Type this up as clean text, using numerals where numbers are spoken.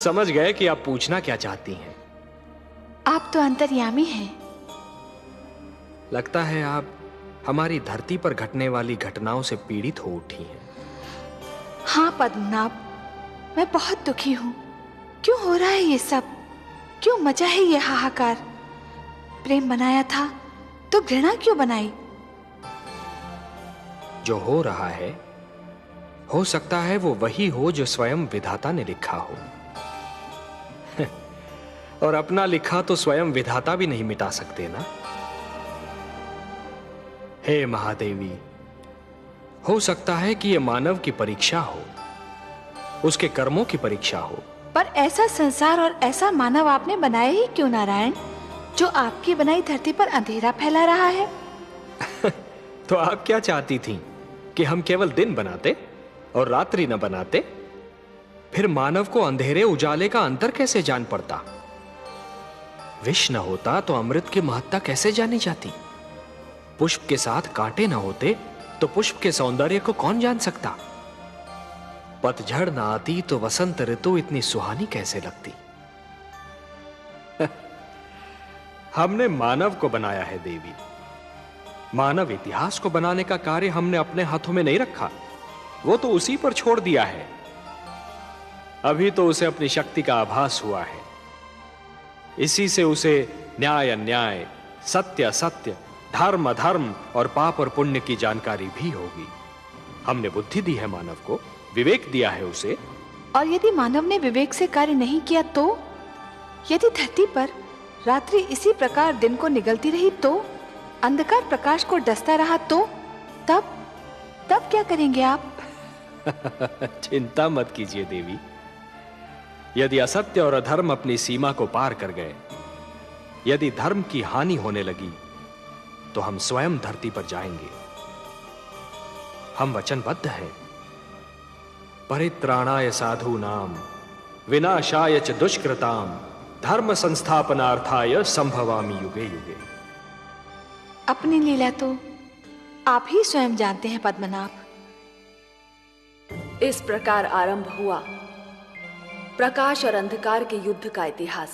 समझ गए कि आप पूछना क्या चाहती हैं। आप तो अंतर्यामी हैं। लगता है आप हमारी धरती पर घटने वाली घटनाओं से पीड़ित हो उठी हैं। हाँ पद्मनाभ, मैं बहुत दुखी हूँ। क्यों हो रहा है ये सब? क्यों मचा है ये हाहाकार? प्रेम बनाया था तो घृणा क्यों बनाई? जो हो रहा है, हो सकता है वो वही हो जो स्वयं विधाता ने लिखा हो। और अपना लिखा तो स्वयं विधाता भी नहीं मिटा सकते ना। हे महादेवी, हो सकता है कि यह मानव की परीक्षा हो, उसके कर्मों की परीक्षा हो। पर ऐसा संसार और ऐसा मानव आपने बनाया ही क्यों नारायण, जो आपकी बनाई धरती पर अंधेरा फैला रहा है? तो आप क्या चाहती थीं कि हम केवल दिन बनाते और रात्रि न बनाते? फिर मानव को अंधेरे उजाले का अंतर कैसे जान पड़ता? विष न होता तो अमृत की महत्ता कैसे जानी जाती? पुष्प के साथ कांटे न होते तो पुष्प के सौंदर्य को कौन जान सकता? पतझड़ न आती तो वसंत ऋतु इतनी सुहानी कैसे लगती? हमने मानव को बनाया है देवी। मानव इतिहास को बनाने का कार्य हमने अपने हाथों में नहीं रखा, वो तो उसी पर छोड़ दिया है। अभी तो उसे अपनी शक्ति का आभास हुआ है। इसी से उसे न्याय अन्याय, सत्य असत्य, धर्म अधर्म और पाप और पुण्य की जानकारी भी होगी। हमने बुद्धि दी है मानव को, विवेक दिया है उसे। और यदि मानव ने विवेक से कार्य नहीं किया तो? यदि धरती पर रात्रि इसी प्रकार दिन को निगलती रही तो? अंधकार प्रकाश को डसता रहा तो? तब क्या करेंगे आप? चिंता मत कीजिए देवी। यदि असत्य और अधर्म अपनी सीमा को पार कर गए, यदि धर्म की हानि होने लगी, तो हम स्वयं धरती पर जाएंगे। हम वचनबद्ध हैं। परित्राणाय साधूनां विनाशाय च दुष्कृतां धर्म संस्थापनार्थाय संभवामि युगे युगे। अपनी लीला तो आप ही स्वयं जानते हैं पद्मनाभ। इस प्रकार आरंभ हुआ प्रकाश और अंधकार के युद्ध का इतिहास।